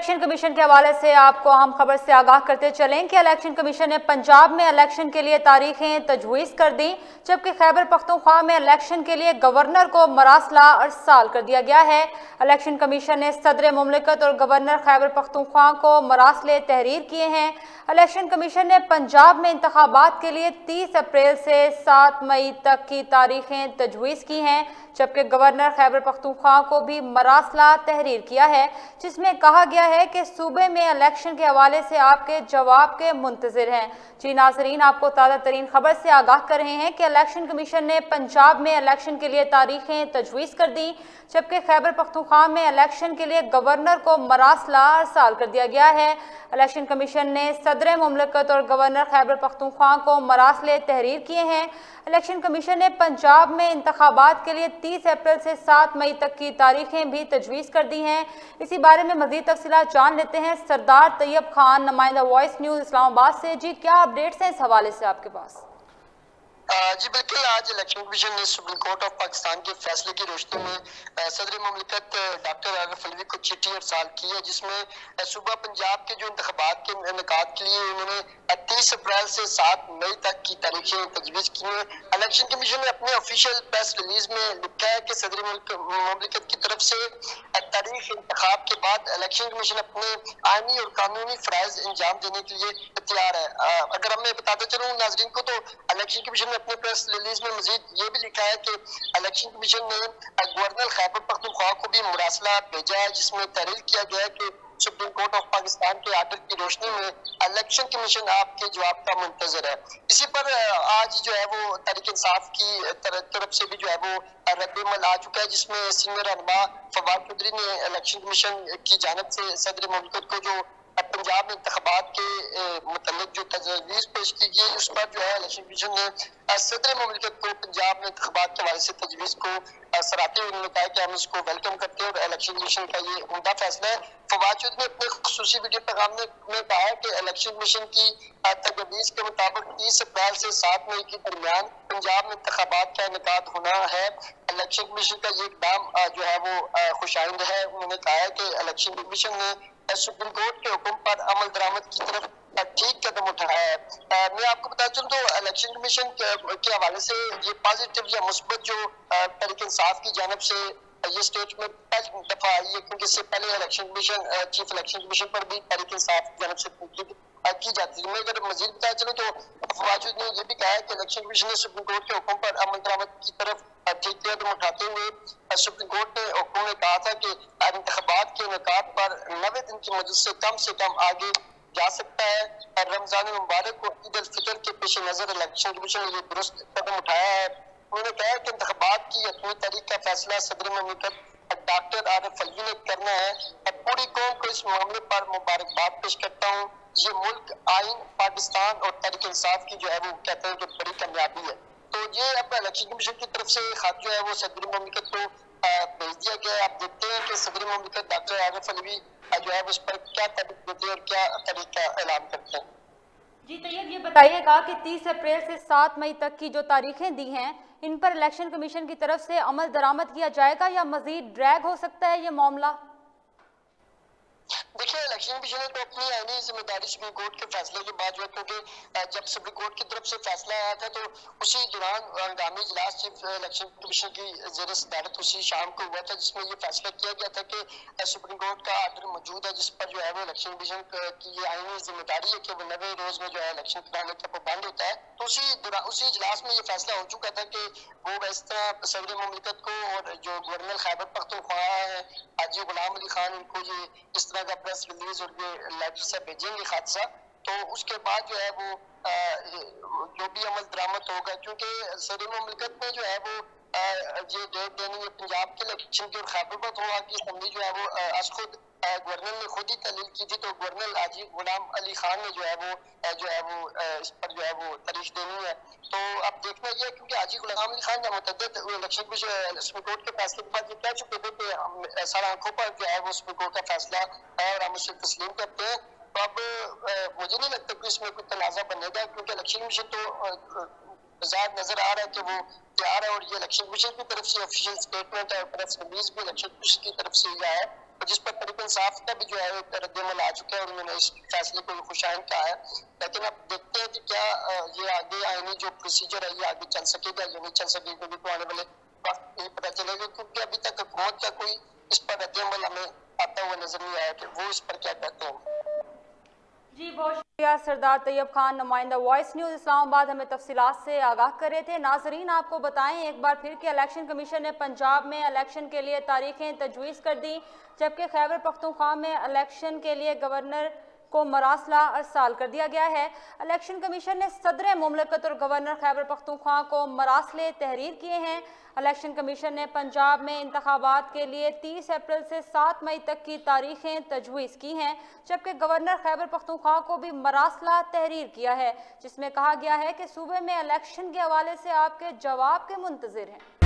Election commission के हवाले से आपको अहम खबर से आगाह करते चलें कि इलेक्शन कमीशन ने पंजाब में इलेक्शन के लिए तारीखें तजवीज़ कर दी, जबकि खैबर पख्तूनख्वा में इलेक्शन के लिए गवर्नर को मरासला अरसाल कर दिया गया है। इलेक्शन कमीशन ने सदर मुमलिकत और गवर्नर खैबर पख्तूनख्वा को मरासले तहरीर किए हैं। इलेक्शन कमीशन ने पंजाब में इंतखाबात के लिए 30 अप्रैल से 7 मई तक की तारीखें तजवीज़ की हैं, जबकि गवर्नर खैबर पख्तूनख्वा को भी मरासला तहरीर किया है, जिसमें कहा गया है कि सूबे में इलेक्शन के हवाले से आपके जवाब के मुंतज़िर हैं। जी नाज़रीन, आपको ताज़ा तरीन खबर से आगाह कर रहे हैं कि इलेक्शन कमीशन ने पंजाब में इलेक्शन के लिए तारीखें तजवीज़ कर दी, जबकि खैबर पख्तूनख्वा में इलेक्शन के लिए गवर्नर को मरासला अरसाल कर दिया गया है। इलेक्शन कमीशन ने सदर मुमलिकत और गवर्नर खैबर पख्तूनख्वा को मरासले तहरीर किए हैं। इलेक्शन कमीशन ने पंजाब में इंतखाबात के लिए 30 अप्रैल से 7 मई तक की तारीखें भी तजवीज़ कर दी हैं। इसी बारे में मज़ीद तफसीलात जान लेते हैं सरदार तैयब खान, नुमाइंदा वॉइस न्यूज़ इस्लामाबाद से। जी, क्या अपडेट्स हैं इस हवाले से आपके पास? जी बिल्कुल, आज इलेक्शन कमीशन ने सुप्रीम कोर्ट ऑफ पाकिस्तान के फैसले की रोशनी में सदर मुमलिकत डॉक्टर आरिफ अलवी को चिट्ठी अरसाल की है, जिसमें सूबा पंजाब के जो इंतखाबात के इनेकाद के लिए उन्होंने 30 अप्रैल से 7 मई तक की तारीखें तजवीज़ की हैं। इलेक्शन कमीशन ने अपने ऑफिशियल प्रेस रिलीज में लिखा है कि सदर मुमलिकत की तरफ से तारीख इंतखाब के बाद इलेक्शन कमीशन अपने आईनी और कानूनी फ़राइज़ अंजाम देने के लिए तैयार है। अगर मैं बताता चलूँ नाजरीन को, तो इलेक्शन कमीशन ने अपने प्रेस रिलीज में मजीद ये भी लिखा है कि इलेक्शन कमीशन ने गवर्नर खैबर पख्तूनख्वा को भी मुरासला भेजा है, जिसमें तहरीर किया गया है कि सुप्रीम कोर्ट ऑफ पाकिस्तान के आर्डर की रोशनी में इलेक्शन कमीशन आपके जवाब का मुंतजर है। इसी पर आज जो है वो तहरीक इंसाफ की तरफ से भी जो है वो रद्दमल आ चुका है, जिसमें सीनियर रहनुमा फवाद चौधरी ने इलेक्शन कमीशन की जानिब से सदर मुमलिकत को जो पंजाब में इंतखाबात के मुतल्लिक जो तजवीज़ पेश की गई, उस पर जो है इलेक्शन कमीशन ने सदर मुमलिकत को पंजाब में इंतखाबात के हवाले से तजवीज़ को सराहते हुए उन्होंने कहा कि हम इसको वेलकम करते हैं और इलेक्शन कमीशन का ये उम्दा फैसला है। फवाद चौधरी ने अपने खुसूसी वीडियो पैगाम में कहा है कि इलेक्शन कमीशन की तजवीज़ के मुताबिक 30 अप्रैल से 7 मई के दरमियान पंजाब में इंतखाबात का इनेकाद होना है। इलेक्शन कमीशन का ये इकदाम जो है वो खुशाइंद है। उन्होंने कहा है कि इलेक्शन कमीशन ने सुप्रीम कोर्ट के हुक्म पर अमल दरामद की तरफ ठीक कदम उठाया है। मैं आपको बता चलूं तो इलेक्शन कमीशन के हवाले से ये पॉजिटिव या मुस्बत जो तहरीक इंसाफ की जानिब से ये स्टेटमेंट पहली दफा आई है, क्योंकि इससे पहले election commission chief election commission पर भी तहरीक इंसाफ की जानिब से तनकीद की जाती है। मैं अगर मजीद बता चलूं तो फवाद ने ये भी कहा है कि इलेक्शन कमीशन ने सुप्रीम कोर्ट के हुक्म पर अमल दरामद की तरफ ठीक कदम उठाते हुए सुप्रीम कोर्ट ने हुक्म में कहा था कि इंतखाबात के इनेकाद पर 90 दिन की मुद्दत से कम आगे जा सकता है। रमजान मुबारक को ईद उल फितर के पेश नजर इलेक्शन कमीशन ने ये दुरुस्त कदम उठाया है। उन्होंने कहा कि इंतखाबात की अपनी तारीख का फैसला सदर मुमलिकत डॉक्टर आरिफ अलवी ने करना है। पूरी कौम को इस मामले पर मुबारकबाद पेश करता हूँ। ये मुल्क, आइन, पाकिस्तान और तहरीक इंसाफ की जो है वो कहते हैं कि बड़ी कामयाबी है। तो ये अब इलेक्शन कमीशन की तरफ से खत जो है वो सदर मुमलिकत को भेज दिया गया है। आप देखते हैं कि सदर मुमलिकत डॉक्टर आरिफ अलवी जो है उस पर क्या तारीख देते हैं और क्या तारीख का ऐलान करते हैं। जी तैयब, ये बताइएगा कि 30 अप्रैल से 7 मई तक की जो तारीखें दी हैं, इन पर इलेक्शन कमीशन की तरफ से अमल दरामद किया जाएगा या मजीद ड्रैग हो सकता है ये मामला? देखिए, इलेक्शन कमीशन ने तो अपनी आईनी जिम्मेदारी सुप्रीम कोर्ट के फैसले के बाद जो है, क्योंकि जब सुप्रीम कोर्ट की तरफ से फैसला आया था तो उसी दौरान हंगामी इजलास चीफ इलेक्शन कमीशन की जेर सदारत उसी शाम को हुआ था, जिसमें ये फैसला किया गया था कि सुप्रीम कोर्ट का आर्डर मौजूद है, जिस पर जो है वो इलेक्शन कमीशन की ये आईनी जिम्मेदारी है कि वो 90 रोज में जो है इलेक्शन कराने का पाबंद होता है। तो उसी इजलास में ये फैसला हो चुका था कि वो इस तरह सदर मुमलिकत को और जो गवर्नर खैबर पख्तूनख्वा है हाजी गुलाम अली खान, इनको ये इस तरह का प्रेस रिलीज और ये लेटर से भेजेंगे खादसा, तो उसके बाद जो है वो जो भी अमल दरामद होगा, क्योंकि सदर मुमलिकत में जो है वो ये डेट देनी है पंजाब के इलेक्शन की और खैबर पख्तूनख्वा की असम्बली जो है वो आज खुद गवर्नर ने खुद ही तहलील की थी। तो गवर्नर हाजी गुलाम अली खान ने जो है वो इस पर जो है वो तारीख देनी है। तो अब देखना ये है, क्योंकि हाजी गुलाम अली खान जब मुतद्दिद इलेक्शन सुप्रीम कोर्ट के फैसले के बाद ये कह चुके थे कि हम सर आंखों पर जो है वो सुप्रीम कोर्ट का फैसला है और हम उसे तस्लीम करते हैं। तो अब मुझे नहीं लगता कि इसमें कोई तनाज़ा बनेगा, क्योंकि इलेक्शन कमीशन तो जाहिर नजर आ रहा है कि वो तैयार है और ये इलेक्शन कमीशन की तरफ से ऑफिशियल स्टेटमेंट है और प्रेस रिलीज भी इलेक्शन कमीशन की तरफ से हुआ है और जिस पर तरीके इंसाफ का भी जो है रद्दमल आ चुका है और उन्होंने इस फैसले को खुशाइन कहा है। लेकिन अब देखते हैं कि क्या ये आगे आईनी जो प्रोसीजर है ये आगे चल सकेगा या नहीं चल सकेगा, क्योंकि तो आने वाले वक्त नहीं पता चलेगा, क्योंकि अभी तक हुकूमत का कोई इस पर रद्दमल हमें आता हुआ नजर नहीं आया कि वो इस पर क्या कहते हैं। जी बहुत शुक्रिया सरदार तैयब खान, नुमाइंदा वॉइस न्यूज़ इस्लामाबाद, हमें तफसीलात से आगाह कर रहे थे। नाजरीन आपको बताएं एक बार फिर कि इलेक्शन कमीशन ने पंजाब में इलेक्शन के लिए तारीखें तजवीज़ कर दी, जबकि खैबर पख्तूनख्वा में इलेक्शन के लिए गवर्नर को मरासला अरसाल कर दिया गया है। इलेक्शन कमीशन ने सदर मुमलकत और गवर्नर खैबर पख्तूनख्वा को मरासले तहरीर किए हैं। इलेक्शन कमीशन ने पंजाब में इंतखाबात के लिए 30 अप्रैल से 7 मई तक की तारीखें तजवीज़ की हैं, जबकि गवर्नर खैबर पख्तूनख्वा को भी मरासला तहरीर किया है, जिसमें कहा गया है कि सूबे में इलेक्शन के हवाले से आपके जवाब के मुंतज़िर हैं।